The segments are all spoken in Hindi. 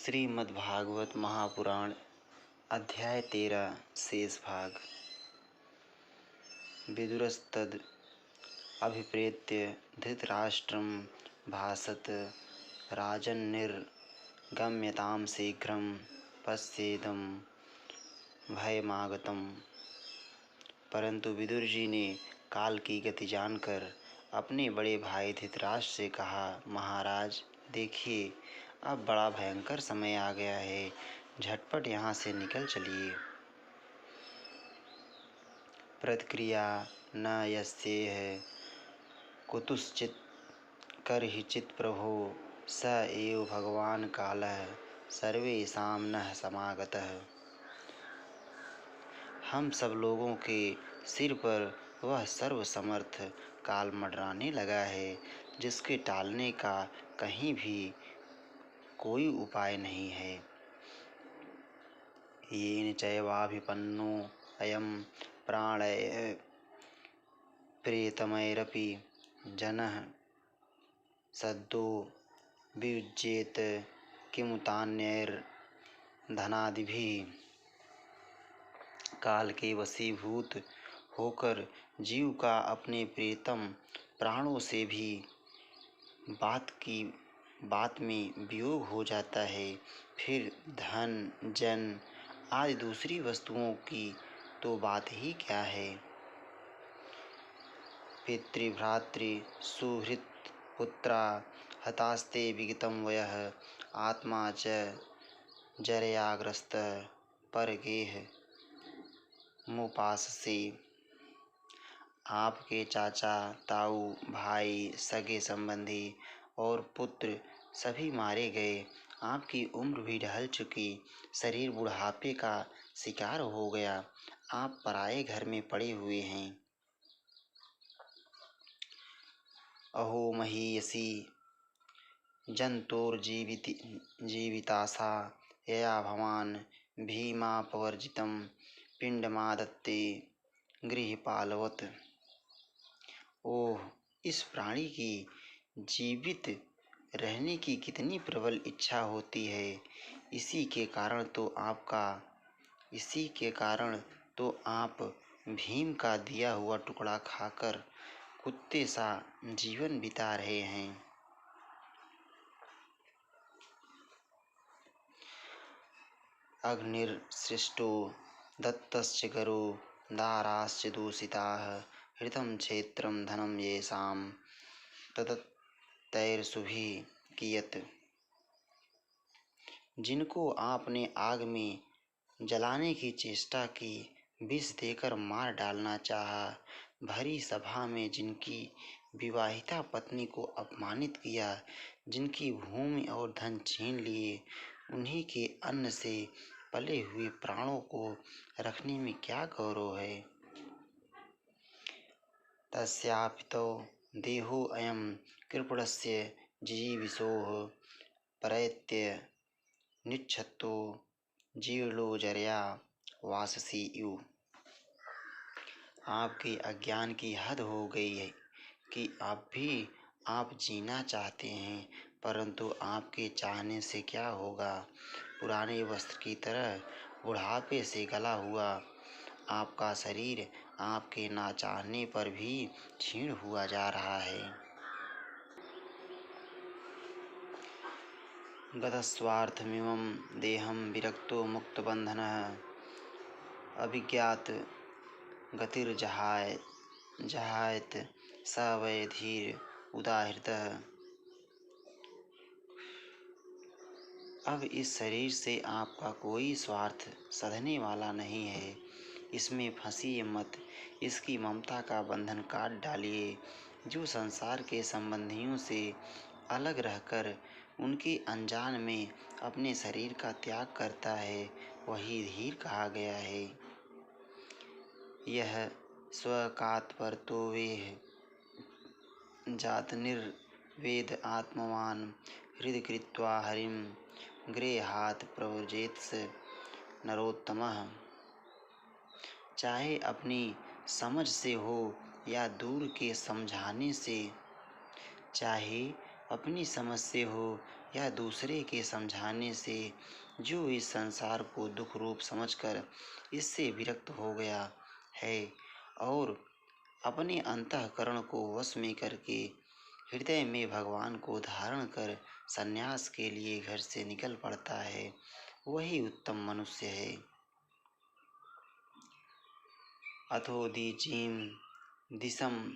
श्रीमद्भागवत महापुराण अध्याय 13 शेष भाग। विदुरस्तद अभिप्रेत्य धृतराष्ट्रं भाषत राजन्निर्गम्यतां शीघ्रं पश्येदं भयमागतम्। परंतु विदुर जी ने काल की गति जानकर अपने बड़े भाई धृतराष्ट्र से कहा, महाराज देखिए, अब बड़ा भयंकर समय आ गया है, झटपट यहाँ से निकल चलिए। प्रतिक्रिया न यस्येह कुतुश्चित् करहिचित् प्रभो स एव भगवान कालः सर्वेषां नः समागतः। हम सब लोगों के सिर पर वह सर्वसमर्थ काल मंडराने लगा है, जिसके टालने का कहीं भी कोई उपाय नहीं है। येन चैवाभिपन्नो अयं प्राणय प्रियतमैरपि जनः सद्यो वियुज्येत किमुतान्यैर्धनादिभिः। काल के वशीभूत होकर जीव का अपने प्रियतम प्राणों से भी बात में वियोग हो जाता है, फिर धन जन आदि दूसरी वस्तुओं की तो बात ही क्या है। पितृभ्रातृ सुहृत् पुत्रा हतास्ते विगतं वयः आत्मा च जरयाग्रस्तः परगेह मुपाससे। आपके चाचा ताऊ भाई सगे संबंधी और पुत्र सभी मारे गए, आपकी उम्र भी ढल चुकी, शरीर बुढ़ापे का शिकार हो गया, आप पराये घर में पड़े हुए हैं। अहो महीयसी जन्तोर्जीवितासा यया भवान् भीमापवर्जितं पिण्डमादत्ते गृहपालवत्। ओह, इस प्राणी की जीवित रहने की कितनी प्रबल इच्छा होती है। इसी के कारण तो आप भीम का दिया हुआ टुकड़ा खाकर कुत्ते सा जीवन बिता रहे हैं। अग्निर्सृष्टो दत्तश्च गरो दाराश्च दूषिताः हृतं क्षेत्रं धनं येषां तदत्तैर्षुभिः कियत्। जिनको आपने आग में जलाने की चेष्टा की, विष देकर मार डालना चाहा, भरी सभा में जिनकी विवाहिता पत्नी को अपमानित किया, जिनकी भूमि और धन छीन लिए, उन्हीं के अन्न से पले हुए प्राणों को रखने में क्या गौरव है। तस्यापितो देहो अयं कृपणस्य जिजीविषोः परैत्य निच्छत्तो जीर्णो जरया वाससी इव। आपके अज्ञान की हद हो गई है कि आप जीना चाहते हैं, परंतु आपके चाहने से क्या होगा। पुराने वस्त्र की तरह बुढ़ापे से गला हुआ आपका शरीर आपके ना चाहने पर भी क्षीण हुआ जा रहा है। गतस्वार्थमिमं देहं विरक्तो मुक्तबन्धनः अभिज्ञात गतिर्जहायत स वै धीर उदाहृतः। अब इस शरीर से आपका कोई स्वार्थ सधने वाला नहीं है, इसमें फंसिए मत, इसकी ममता का बंधन काट डालिए। जो संसार के संबंधियों से अलग रहकर उनके अनजान में अपने शरीर का त्याग करता है, वही धीर कहा गया है। यह स्वकात्परतो वेह जात निर्वेद आत्मवान हृदि कृत्वा हरिम गृहात् प्रव्रजेत्स नरोत्तमः। चाहे अपनी समझ से हो या दूर के समझाने से, चाहे अपनी समझ से हो या दूसरे के समझाने से जो इस संसार को दुख रूप समझकर इससे विरक्त हो गया है और अपने अंतःकरण को वश में करके हृदय में भगवान को धारण कर संन्यास के लिए घर से निकल पड़ता है, वही उत्तम मनुष्य है। अथोदीचीं दिशं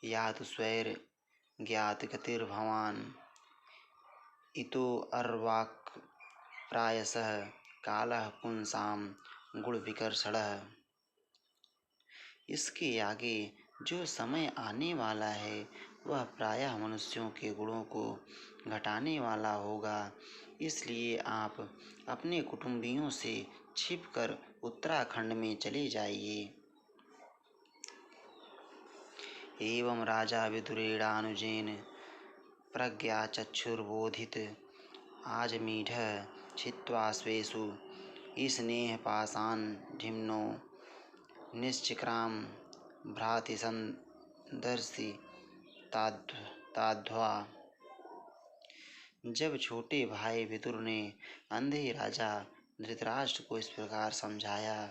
यातु स्वैर ज्ञात गतिर्भवान् इतो अर्वाक् प्रायसः कालः पुंसाम गुण विकर्षणः। इसके आगे जो समय आने वाला है वह प्रायः मनुष्यों के गुणों को घटाने वाला होगा, इसलिए आप अपने कुटुंबियों से छिपकर उत्तराखंड में चले जाइए। एवं राजा विदुरेणानुजेन प्रज्ञाचक्षुर्बोधित आजमीढ छित्त्वा स्वेषु स्नेहपाशान् ढिम्नो निश्चिक्राम भ्रातिसंदर्शि ताध्वा। जब छोटे भाई विदुर ने अंधे राजा धृतराष्ट्र को इस प्रकार समझाया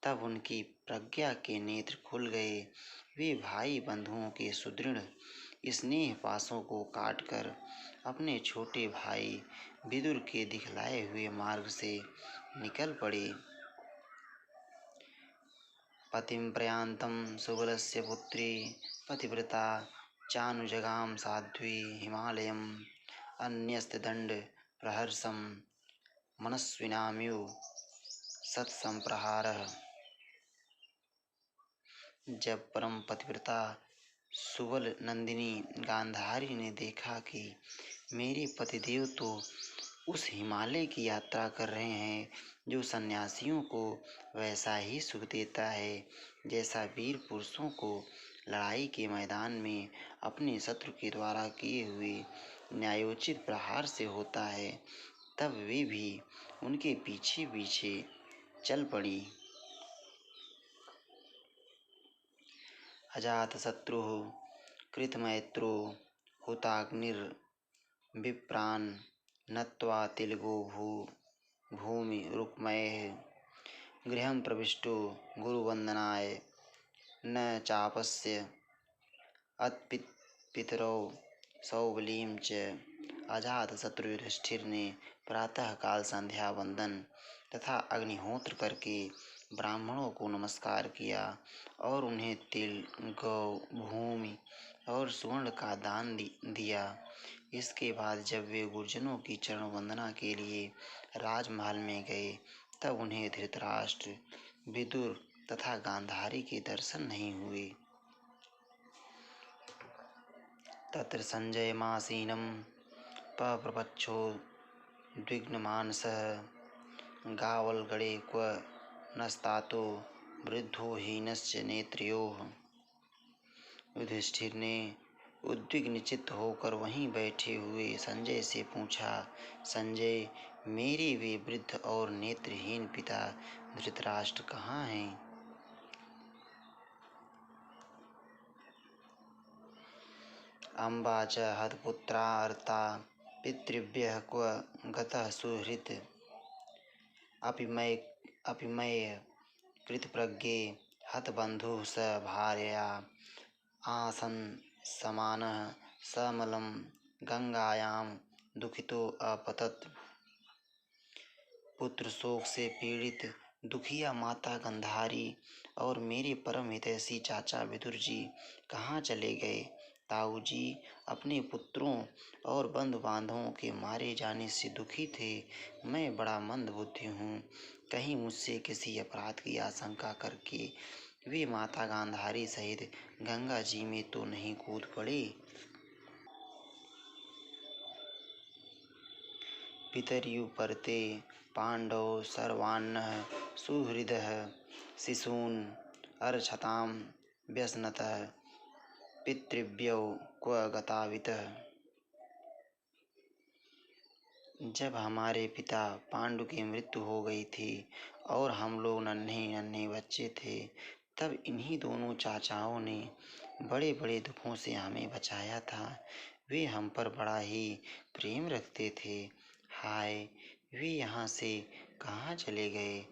तब उनकी प्रज्ञा के नेत्र खुल गए। वे भाई बंधुओं के सुदृढ़ स्नेह पाशों को काटकर अपने छोटे भाई विदुर के दिखलाए हुए मार्ग से निकल पड़े। पतिं प्रयान्तं सुबलस्य पुत्री पतिव्रता चानुजगाम साध्वी हिमालयम् अन्यस्तदण्ड प्रहर्षं मनस्विनाम्यु सत्संप्रहारः। जब परम पतिव्रता सुबल नंदिनी गांधारी ने देखा कि मेरे पतिदेव तो उस हिमालय की यात्रा कर रहे हैं जो सन्यासियों को वैसा ही सुख देता है जैसा वीर पुरुषों को लड़ाई के मैदान में अपने शत्रु के द्वारा किए हुए न्यायोचित प्रहार से होता है, तब वे भी उनके पीछे पीछे चल पड़ी। अजातशत्रुः कृतमैत्रो हुताग्निर्विप्रान् नत्वा तिलगो भूमि रुक्मयः गृहं प्रविष्टो गुरुवन्दनाय न चापस्य अत्पितरौ सौबलीं च। अजातशत्रु युधिष्ठिर ने प्रातः काल संध्या वंदन तथा अग्निहोत्र करके ब्राह्मणों को नमस्कार किया और उन्हें तिल गौ भूमि और स्वर्ण का दान दिया। इसके बाद जब वे गुरुजनों की चरण वंदना के लिए राजमहल में गए तब उन्हें धृतराष्ट्र विदुर तथा गांधारी के दर्शन नहीं हुए। तत्र संजयमासीनं पप्रच्छोद्विग्नमानसः गावलगड़े क्व नस्तातो वृद्धो हीनश्च नेत्रयोः। युधिष्ठिर ने उद्विग्नचित्त होकर वहीं बैठे हुए संजय से पूछा, संजय, मेरे वे वृद्ध और नेत्रहीन पिता धृतराष्ट्र कहाँ हैं? अम्बा च हतपुत्रार्ता पितृभ्यः क्व गतः सुहृत् अपिमय कृतप्रज्ञे हतबन्धुः स भार्यया आसन् समानः समलं गंगायां दुखितो अपतत्। पुत्र शोक से पीड़ित दुखिया माता गंधारी और मेरे परम हितैषी चाचा विदुर जी कहाँ चले गए? ताऊ जी अपने पुत्रों और बंधु बांधवों के मारे जाने से दुखी थे। मैं बड़ा मंद बुद्धि हूँ, कहीं मुझसे किसी अपराध की आशंका करके वे माता गांधारी सहित गंगा जी में तो नहीं कूद पड़े? पितर्युपरते पांडव सर्वान्नः सुहृदः शिशून् अर्क्षतां व्यसनतः पितृभ्यो क्व गतावितः। जब हमारे पिता पांडु की मृत्यु हो गई थी और हम लोग नन्हे नन्हे बच्चे थे तब इन्हीं दोनों चाचाओं ने बड़े बड़े दुखों से हमें बचाया था। वे हम पर बड़ा ही प्रेम रखते थे। हाय, वे यहाँ से कहाँ चले गए?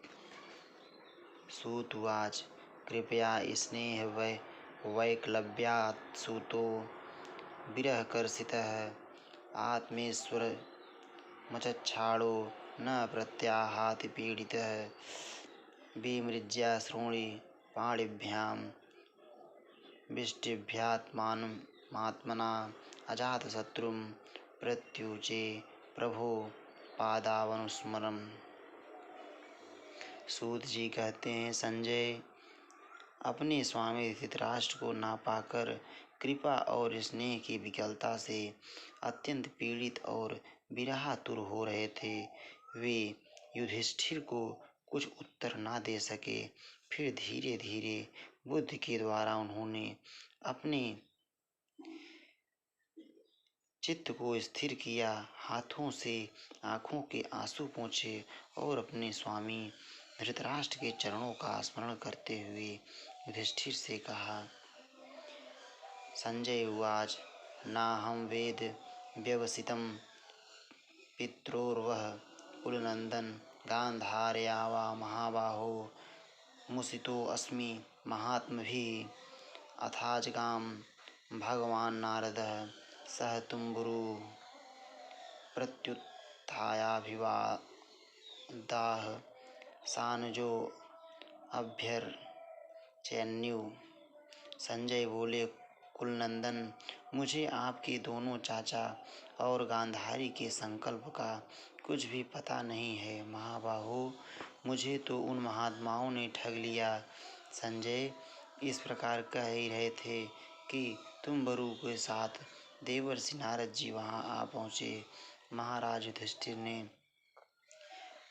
सूतवाच कृपया स्नेह वैक्लव्यात् सूतो विरहकर्षितः आत्मेश्वर मचच्छाड़ो न प्रत्याहाति पीडितः विमृज्य श्रोणि पाणिभ्यां विष्टिभ्यात्मात्मना अजातशत्रुं प्रत्युचे प्रभो पादावनुस्मरम्। सूत जी कहते हैं, संजय अपने स्वामी धृतराष्ट्र को ना पाकर कृपा और स्नेह की विकलता से अत्यंत पीड़ित और विरहातुर हो रहे थे। वे युधिष्ठिर को कुछ उत्तर ना दे सके। फिर धीरे धीरे बुद्धि के द्वारा उन्होंने अपने चित्त को स्थिर किया, हाथों से आंखों के आंसू पोंछे और अपने स्वामी धृतराष्ट्र के चरणों का स्मरण करते हुए युधिष्ठिर से कहा। संजय उवाच नाहं वेद व्यवसितं पित्रोर्वः कुलनंदन गांधार्या वा महाबाहो मुसितोऽस्मि महात्मभिः अथाजगाम भगवान् नारदः सह तुम्बुरु प्रत्युत्थायाभिवादाः सानुजो अभ्यर्चयन्यु। संजय बोले, कुलनंदन, मुझे आपके दोनों चाचा और गांधारी के संकल्प का कुछ भी पता नहीं है। महाबाहो, मुझे तो उन महात्माओं ने ठग लिया। संजय इस प्रकार कह ही रहे थे कि तुम्बरु के साथ देवर्षि नारद जी वहां आ पहुँचे। महाराज युधिष्ठिर ने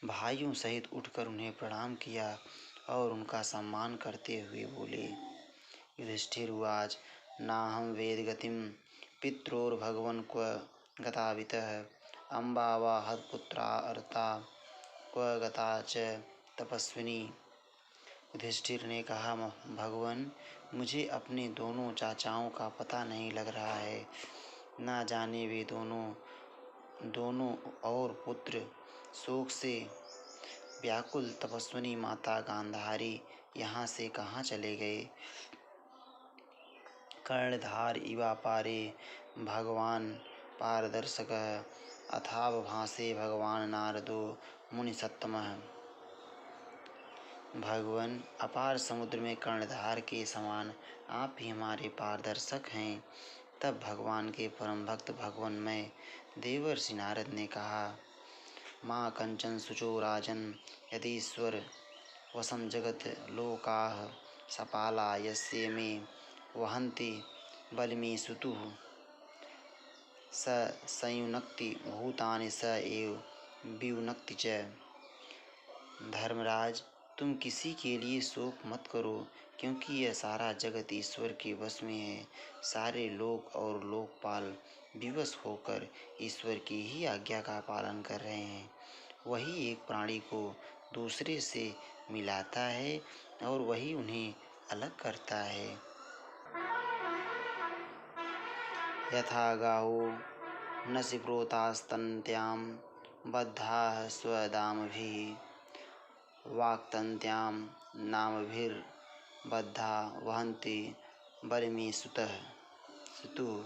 भाइयों सहित उठकर उन्हें प्रणाम किया और उनका सम्मान करते हुए बोले। युधिष्ठिर उवाच नाहं वेदगतिं पित्रोर्भगवन् क्व गतावितः अम्बा वा हतपुत्रा अर्ता क्व गता च तपस्विनी। युधिष्ठिर ने कहा, भगवान, मुझे अपने दोनों चाचाओं का पता नहीं लग रहा है। ना जाने वे दोनों और पुत्र शोक से व्याकुल तपस्विनी माता गांधारी यहाँ से कहाँ चले गए। कर्णधार इवापारे भगवान पारदर्शकः अथावभासे भगवान नारदो मुनिसत्तमः। भगवान, अपार समुद्र में कर्णधार के समान आप ही हमारे पारदर्शक हैं। तब भगवान के परम भक्त भगवानमय देवर्षि नारद ने कहा, माँ कंचन शुचो राजन यदीश्वर वसम जगत लोकाः सपाला यस्य मे वहन्ति बलिमी सुतुः स संयुनक्ति भूतानि स एव वियुनक्ति च। धर्मराज, तुम किसी के लिए शोक मत करो, क्योंकि यह सारा जगत ईश्वर के वश में है। सारे लोक और लोकपाल विवश होकर ईश्वर की ही आज्ञा का पालन कर रहे हैं। वही एक प्राणी को दूसरे से मिलाता है और वही उन्हें अलग करता है। यथा गावो नसिप्रोतास्तन्त्यां बद्धाः स्वदामभिः वाक्तन्त्यां नामभिर्बद्धा वहन्ति बलिमी सुतुः।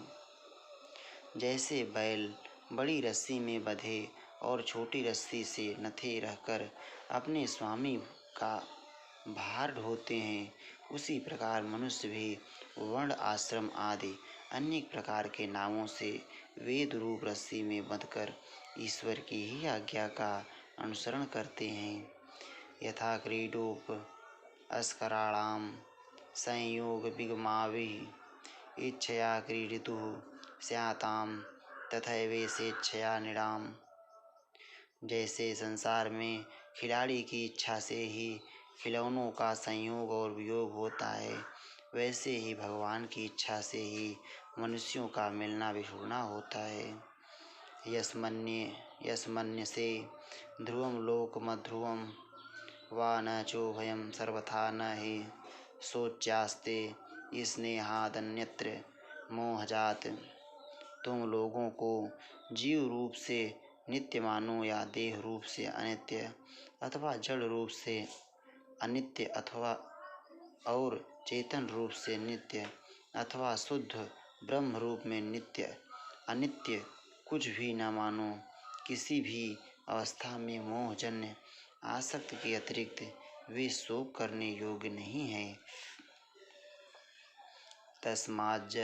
जैसे बैल बड़ी रस्सी में बंधे और छोटी रस्सी से नथे रहकर अपने स्वामी का भार ढोते हैं, उसी प्रकार मनुष्य भी वर्ण आश्रम आदि अनेक प्रकार के नामों से वेद रूप रस्सी में बंधकर ईश्वर की ही आज्ञा का अनुसरण करते हैं। यथा क्रीडोप अस्कराणां संयोग विगमाभिः इच्छया क्रीडितुः स्यातां तथैवेशेच्छया नृणाम्। जैसे संसार में खिलाड़ी की इच्छा से ही खिलौनों का संयोग और वियोग होता है, वैसे ही भगवान की इच्छा से ही मनुष्यों का मिलना बिछुड़ना होता है। यस्मन्यसे ध्रुवं लोकमध्रुवं वा न चोभयं सर्वथा न हि शोच्यास्ते स्नेहादन्यत्र मोहजात। तुम लोगों को जीव रूप से नित्य मानो या देह रूप से अनित्य, अथवा जड़ रूप से अनित्य, अथवा और चेतन रूप से नित्य, अथवा शुद्ध ब्रह्म रूप में नित्य अनित्य कुछ भी न मानो। किसी भी अवस्था में मोहजन्य आसक्ति के अतिरिक्त वे शोक करने योग्य नहीं है। तस्मात्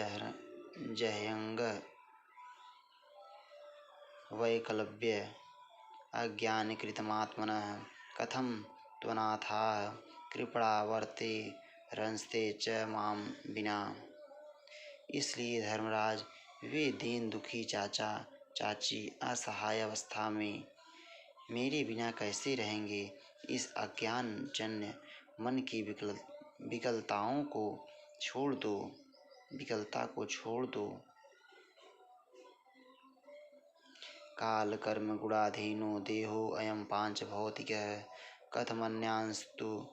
जह्यंग वैकलव्य अज्ञानकृतमात्मनः कथं त्वनाथाः कृपणावर्ते रंसते च माम बिना। इसलिए धर्मराज, वे दीन दुखी चाचा चाची असहाय अवस्था में मेरे बिना कैसे रहेंगे। इस अज्ञानजन्य मन की विकलता को छोड़ दो। काल कर्म गुणाधीनो देहो अयम पांच भौतिकः कथमन्यांस्तु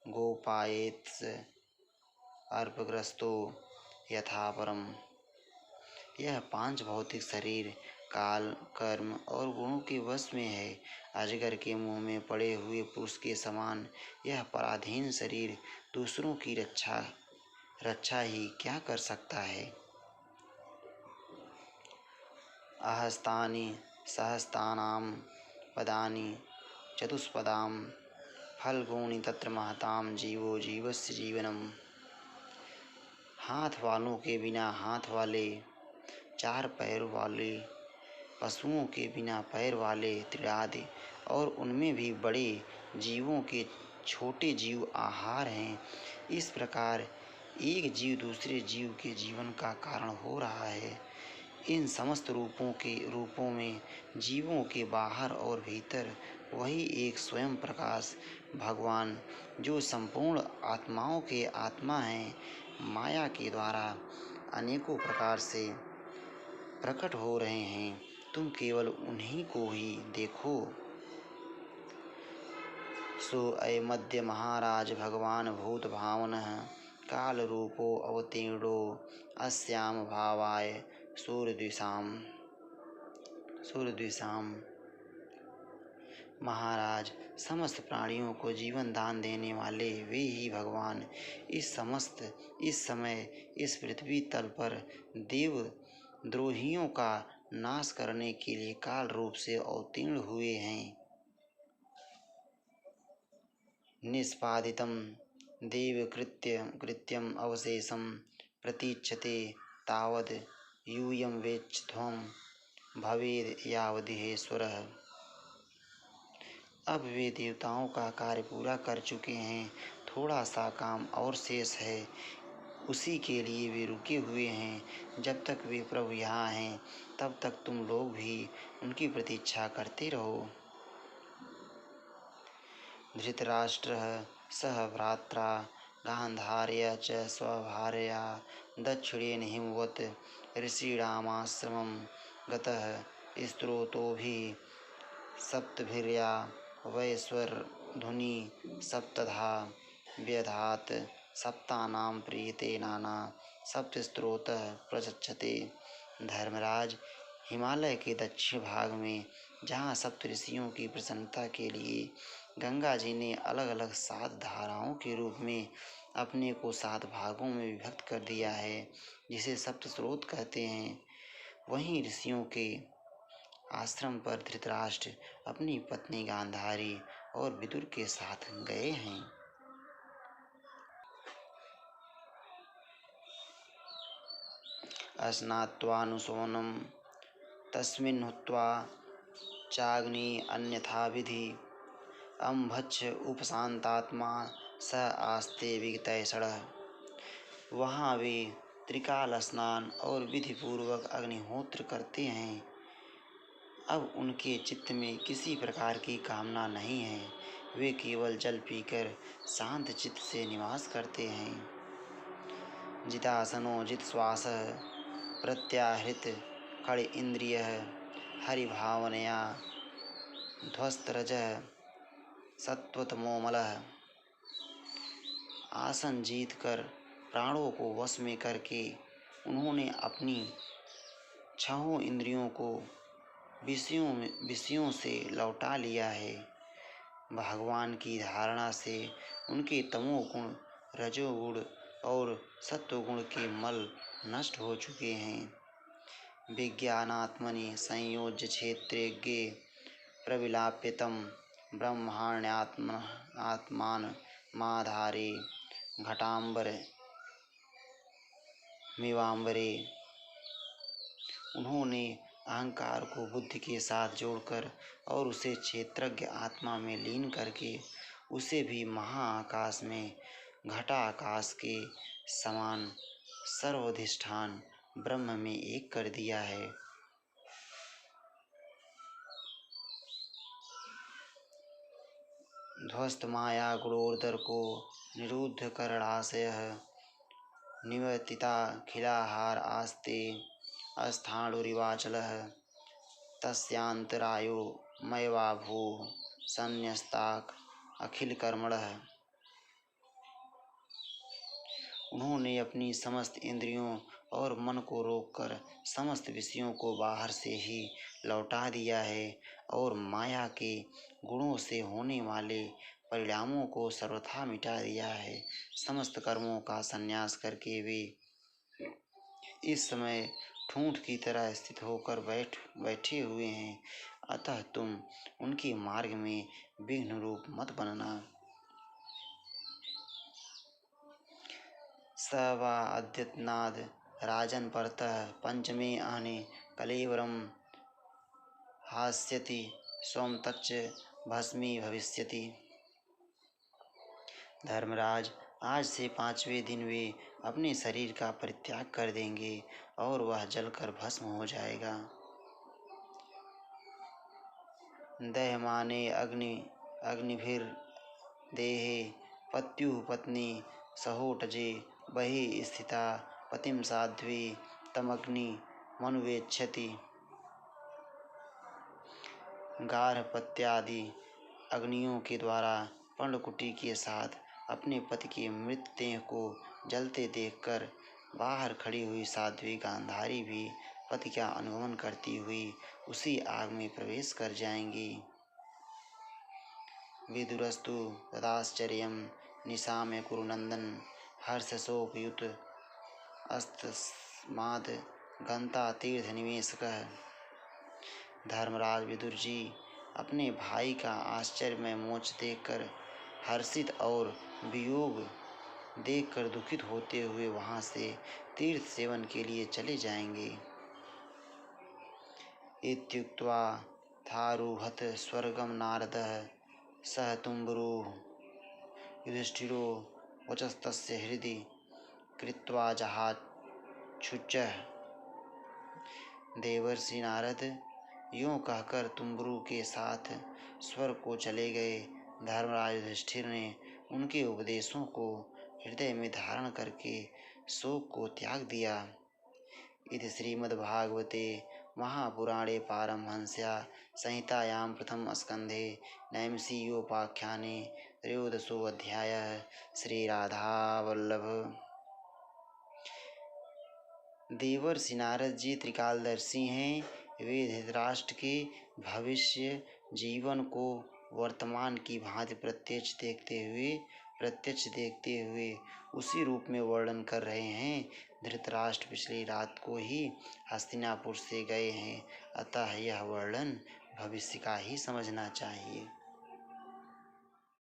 गोपायेत्स अर्पग्रस्तो यथा परम। यह पांच भौतिक शरीर काल, कर्म और गुणों के वश में है। अजगर के मुंह में पड़े हुए पुरुष के समान यह पराधीन शरीर दूसरों की रक्षा ही क्या कर सकता है। अहस्तानि सहस्तानां पदानि चतुष्पदां फलगुणि तत्र महतां जीवो जीवस्य जीवनम्। हाथ वालों के बिना हाथ वाले, चार पैर वाले पशुओं के बिना पैर वाले त्रिरादि और उनमें भी बड़े जीवों के छोटे जीव आहार हैं। इस प्रकार एक जीव दूसरे जीव के जीवन का कारण हो रहा है। इन समस्त रूपों में जीवों के बाहर और भीतर वही एक स्वयं प्रकाश भगवान, जो संपूर्ण आत्माओं के आत्मा हैं, माया के द्वारा अनेकों प्रकार से प्रकट हो रहे हैं। तुम केवल उन्हीं को ही देखो। सो अयमद्य महाराज भगवान भूत भावनः काल रूपो अवतीर्णो अस्याम भावाय सूर्यद्विषाम। महाराज, समस्त प्राणियों को जीवन दान देने वाले वे ही भगवान इस समय इस पृथ्वी तल पर देवद्रोहियों का नाश करने के लिए काल रूप से अवतीर्ण हुए हैं। निष्पादितं देव कृत्यम अवशेषम प्रतीक्षते तावद् यूयं वेत्स्त्वं भवेद् यावदेहेश्वरः। अब वे देवताओं का कार्य पूरा कर चुके हैं, थोड़ा सा काम और शेष है, उसी के लिए वे रुके हुए हैं। जब तक वे प्रभु यहाँ हैं तब तक तुम लोग भी उनकी प्रतीक्षा करते रहो। धृतराष्ट्रः सह भ्रात्रा गान्धार्या च स्वभार्या दक्षिणेन हिमवत् ऋषीणामाश्रमं गतः स्त्रोतोभिः सप्तभिर्या वैश्वर्धुनी सप्तधा व्यधात् सप्तानां प्रीयते नाना सप्तस्त्रोतः प्रचक्षते। धर्मराज, हिमालय के दक्षिण भाग में जहाँ सप्त ऋषियों की प्रसन्नता के लिए गंगा जी ने अलग अलग 7 धाराओं के रूप में अपने को 7 भागों में विभक्त कर दिया है, जिसे सप्त स्रोत कहते हैं, वहीं ऋषियों के आश्रम पर धृतराष्ट्र अपनी पत्नी गांधारी और विदुर के साथ गए हैं। स्नात्वानुशोनं तस्मिन् हुत्वा चाग्नि अन्यथा विधि अम्भच्छ उपशांतात्मा स आस्ते विगतैषणः। वहाँ वे त्रिकाल स्नान और विधि पूर्वक अग्निहोत्र करते हैं। अब उनके चित्त में किसी प्रकार की कामना नहीं है, वे केवल जल पीकर शांत चित्त से निवास करते हैं। जितासनो जितश्वासः प्रत्याहृत कड़ इंद्रियः हरिभावनया ध्वस्तरजः सत्वतमोमलः। आसन जीत कर प्राणों को वश में करके उन्होंने अपनी छहों इंद्रियों को विषयों से लौटा लिया है। भगवान की धारणा से उनके तमोगुण, रजोगुण और सत्वगुण के मल नष्ट हो चुके हैं। विज्ञानात्मनि संयोज्य क्षेत्रेज्ञे प्रविलाप्यतं ब्रह्माण्यात्मानमाधारे घटांबरमिवांबरे। उन्होंने अहंकार को बुद्धि के साथ जोड़कर और उसे क्षेत्रज्ञ आत्मा में लीन करके उसे भी महाआकाश में घटाकाश के समान सर्वाधिष्ठान ब्रह्म में एक कर दिया है। ध्वस्त माया गुणोदर को निरुद्ध करणाशय निवर्तिताखिलाहार आस्ते अस्थाणुरिवाचलः तस्यांतरायो मयवाभूः संन्यस्ताक अखिल कर्मणः। उन्होंने अपनी समस्त इंद्रियों और मन को रोककर समस्त विषयों को बाहर से ही लौटा दिया है और माया के गुणों से होने वाले परिणामों को सर्वथा मिटा दिया है। समस्त कर्मों का संन्यास करके वे इस समय ठूंठ की तरह स्थित होकर बैठे हुए हैं। अतः तुम उनके मार्ग में विघ्न रूप मत बनना। स वा अद्यतनाद राजन परतः पंचमे आहने कलेवरम हास्यति स्वम तच्च भस्मी भविष्यति। धर्मराज, आज से 5वें दिन वे अपने शरीर का परित्याग कर देंगे और वह जलकर भस्म हो जाएगा। दह्यमाने अग्निभिर्देहे पत्युः पत्नी सहोटजे बहि स्थिता पतिं साध्वी तमग्नि मनुवेक्षति। गार्हपत्यादि अग्नियों के द्वारा पर्णकुटी के साथ अपने पति की मृतदेह को जलते देखकर बाहर खड़ी हुई साध्वी गांधारी भी पति का अनुगमन करती हुई उसी आग में प्रवेश कर जाएंगी। विदुरस्तु तदाश्चर्यं निशाम्य कुरुनंदन हर्षशोकयुत अस्तस्माद् गंता तीर्थ निवेशकः। धर्मराज विदुर जी अपने भाई का आश्चर्यमय मोक्ष देखकर हर्षित और वियोग देखकर दुखित होते हुए वहां से तीर्थ सेवन के लिए चले जाएंगे। इत्युक्त्वा थारुहत स्वर्गम नारदः सह तुम्बुरुः युधिष्ठिरो वचस्तस्य हृदि कृत्वा जहाक्षुच्चः। देवर्षि नारद यूं कहकर तुम्बुरु के साथ स्वर्ग को चले गए। धर्मराज युधिष्ठिर ने उनके उपदेशों को हृदय में धारण करके शोक को त्याग दिया। इति श्रीमद्भागवते महापुराणे पारमहंस्यां संहितायां प्रथम स्कंधे नैमिषीयोपाख्याने त्रयोदशोऽध्यायः। श्री राधा वल्लभ। देवर्षि नारद जी त्रिकालदर्शी हैं। वे धृतराष्ट्र के भविष्य जीवन को वर्तमान की भांति प्रत्यक्ष देखते हुए उसी रूप में वर्णन कर रहे हैं। धृतराष्ट्र पिछली रात को ही हस्तिनापुर से गए हैं, अतः यह वर्णन भविष्य का ही समझना चाहिए।